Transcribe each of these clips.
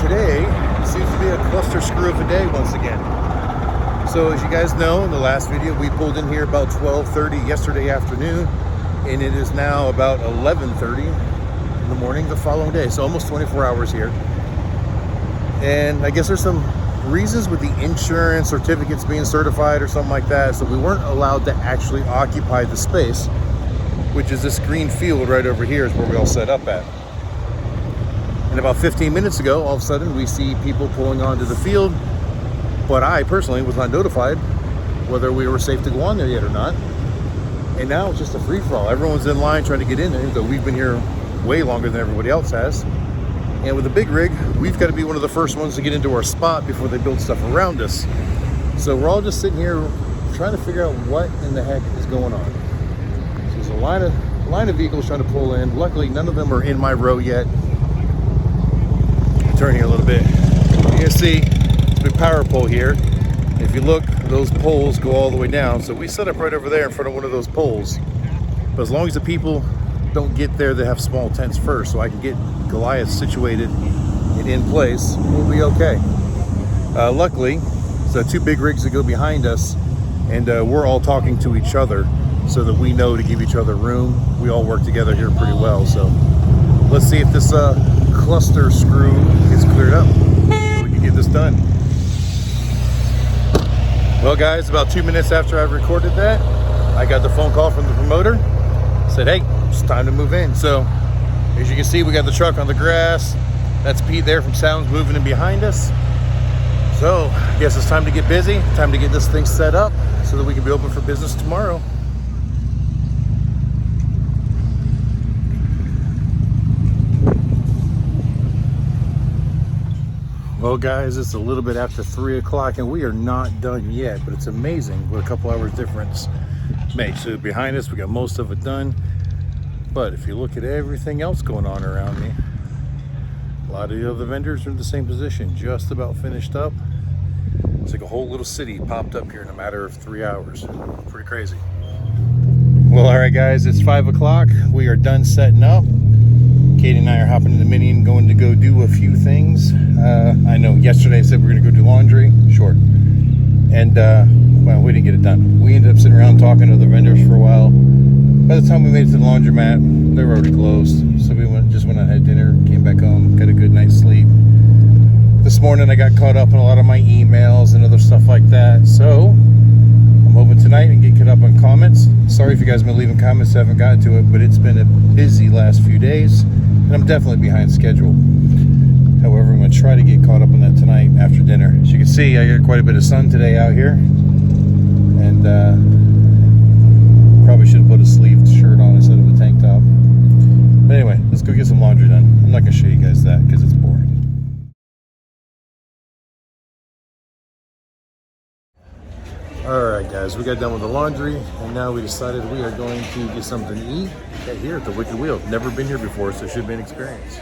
today seems to be a cluster screw of a day once again. So as you guys know, in the last video, we pulled in here about 12:30 yesterday afternoon, and it is now about 11:30 in the morning the following day. So almost 24 hours here. And I guess there's some reasons with the insurance certificates being certified or something like that. So we weren't allowed to actually occupy the space, which is this green field right over here is where we all set up at. And about 15 minutes ago, all of a sudden, we see people pulling onto the field, but I personally was not notified whether we were safe to go on there yet or not. And now it's just a free-for-all. Everyone's in line trying to get in there, though we've been here way longer than everybody else has. And with a big rig, we've got to be one of the first ones to get into our spot before they build stuff around us. So we're all just sitting here trying to figure out what in the heck is going on. So there's a line of vehicles trying to pull in. Luckily, none of them are in my row yet. Turn here a little bit. You can see it's a big power pole here. If you look, those poles go all the way down. So we set up right over there in front of one of those poles. But as long as the people don't get there, they have small tents first, so I can get Goliath situated and in place, we'll be okay. Luckily, so two big rigs that go behind us, and we're all talking to each other so that we know to give each other room. We all work together here pretty well. So let's see if this cluster screw gets cleared up so we can get this done. Well guys, about 2 minutes after I recorded that, I got the phone call from the promoter. Said, hey, it's time to move in. So as you can see, we got the truck on the grass. That's Pete there from Sounds moving in behind us. So I guess it's time to get busy, time to get this thing set up so that we can be open for business tomorrow. Well guys, it's a little bit after 3 o'clock and we are not done yet, but it's amazing what a couple hours difference makes. So behind us, we got most of it done. But if you look at everything else going on around me, a lot of the other vendors are in the same position, just about finished up. It's like a whole little city popped up here in a matter of 3 hours. Pretty crazy. Well, all right guys, it's 5 o'clock. We are done setting up. Katie and I are hopping in the Mini and going to go do a few things. I know yesterday I said we were gonna go do laundry, short. And well, we didn't get it done. We ended up sitting around talking to the vendors for a while. By the time we made it to the laundromat, they were already closed. So we just went out, had dinner, came back home, got a good night's sleep. This morning I got caught up in a lot of my emails and other stuff like that. So I'm hoping tonight and get caught up on comments. Sorry if you guys have been leaving comments, I haven't gotten to it, but it's been a busy last few days and I'm definitely behind schedule. However, I'm going to try to get caught up on that tonight after dinner. As you can see, I got quite a bit of sun today out here. And probably should have put a sleeved shirt on instead of a tank top. But anyway, let's go get some laundry done. I'm not going to show you guys that because it's boring. Alright guys, we got done with the laundry and now we decided we are going to get something to eat here at the Wicked Wheel. Never been here before, so it should be an experience.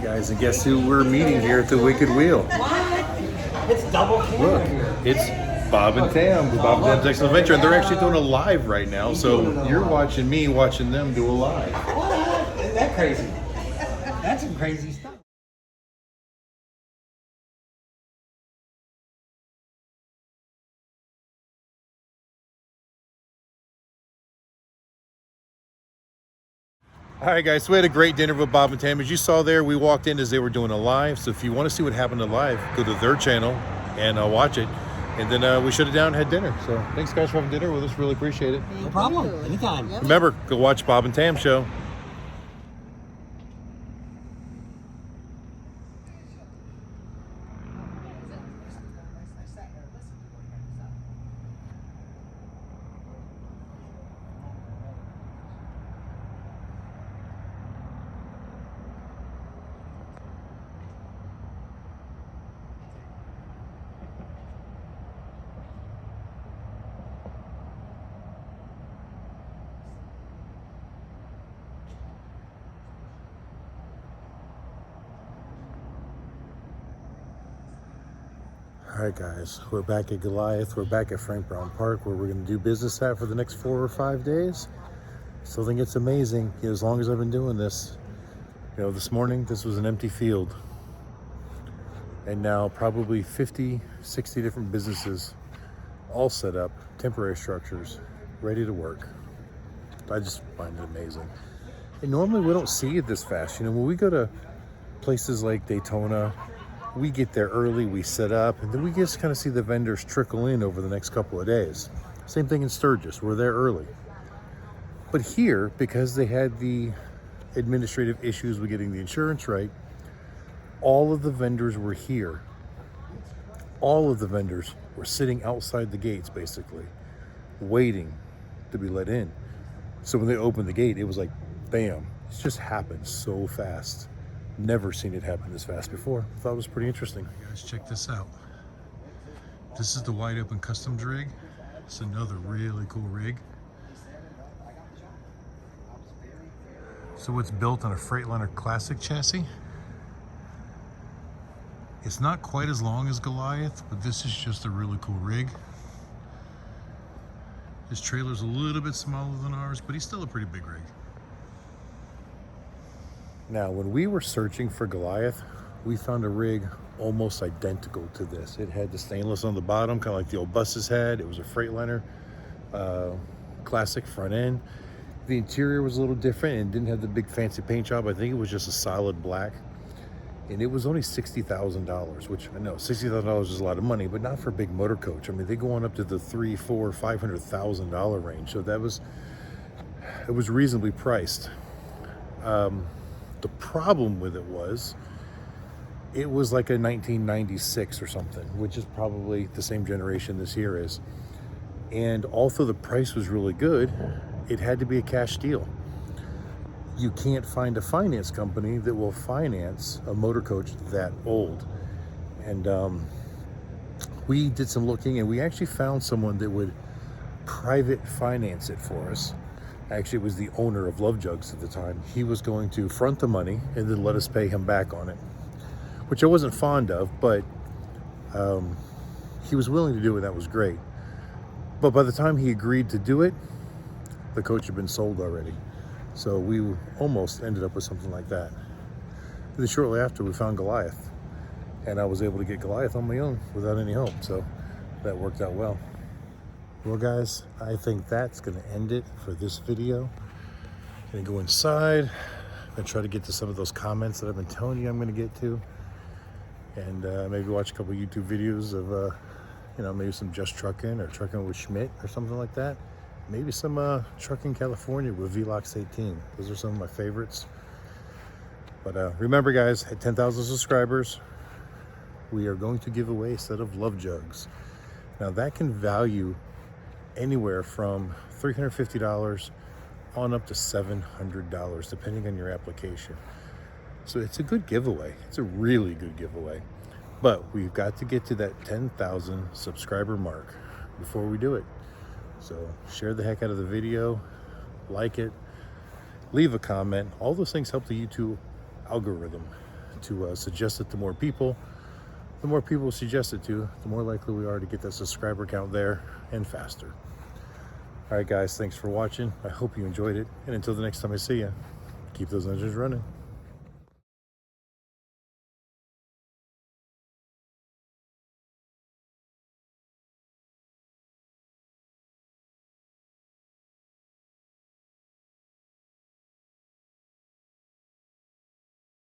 Guys, and guess who we're meeting here at the Wicked Wheel? What? It's double camera. Look, it's Bob and Tam, the Bob and Tam's Excellent Adventure, and they're actually doing a live right now. So you're watching me, watching them do a live. What? Isn't that crazy? That's some crazy stuff. All right, guys, so we had a great dinner with Bob and Tam. As you saw there, we walked in as they were doing a live. So if you want to see what happened to live, go to their channel and watch it. And then we shut it down and had dinner. So thanks, guys, for having dinner with us. Really appreciate it. No problem. Anytime. Remember, go watch Bob and Tam show. All right, guys, we're back at Goliath. We're back at Frank Brown Park, where we're going to do business at for the next 4 or 5 days. Still think it's amazing, as long as I've been doing this. You know, this morning, this was an empty field. And now probably 50, 60 different businesses, all set up, temporary structures, ready to work. I just find it amazing. And normally we don't see it this fast. You know, when we go to places like Daytona, we get there early, we set up, and then we just kind of see the vendors trickle in over the next couple of days. Same thing in Sturgis, we're there early. But here, because they had the administrative issues with getting the insurance right, all of the vendors were here. All of the vendors were sitting outside the gates, basically, waiting to be let in. So when they opened the gate, it was like, bam, it just happened so fast. Never seen it happen this fast before. Thought it was pretty interesting. Right, guys, check this out. This is the wide open customs rig. It's another really cool rig. So it's built on a Freightliner Classic chassis. It's not quite as long as Goliath, but this is just a really cool rig. His trailer's a little bit smaller than ours, but he's still a pretty big rig. Now, when we were searching for Goliath, we found a rig almost identical to this. It had the stainless on the bottom, kind of like the old buses had. It was a Freightliner Classic front end. The interior was a little different and didn't have the big fancy paint job. I think it was just a solid black. And it was only $60,000, which I know $60,000 is a lot of money, but not for a big motor coach. I mean, they go on up to the $300,000, $400,000, $500,000 range. So it was reasonably priced. The problem with it was like a 1996 or something, which is probably the same generation this here is. And although the price was really good, it had to be a cash deal. You can't find a finance company that will finance a motor coach that old. And we did some looking, and we actually found someone that would private finance it for us. Actually, it was the owner of Jugs at the time. He was going to front the money and then let us pay him back on it, which I wasn't fond of, but he was willing to do it. That was great. But by the time he agreed to do it, the coach had been sold already. So we almost ended up with something like that. And then shortly after, we found Goliath, and I was able to get Goliath on my own without any help. So that worked out well. Well, guys, I think that's going to end it for this video. I'm going to go inside and try to get to some of those comments that I've been telling you I'm going to get to, and maybe watch a couple YouTube videos of, you know, maybe some Just Trucking or Trucking with Schmidt or something like that. Maybe some Trucking California with Velox 18. Those are some of my favorites. But remember, guys, at 10,000 subscribers, we are going to give away a set of Jugs. Now, that can value anywhere from $350 on up to $700, depending on your application. So it's a good giveaway. It's a really good giveaway. But we've got to get to that 10,000 subscriber mark before we do it. So share the heck out of the video, like it, leave a comment. All those things help the YouTube algorithm to suggest it to more people. The more people suggest it to, the more likely we are to get that subscriber count there and faster. All right, guys, thanks for watching. I hope you enjoyed it. And until the next time I see you, keep those engines running.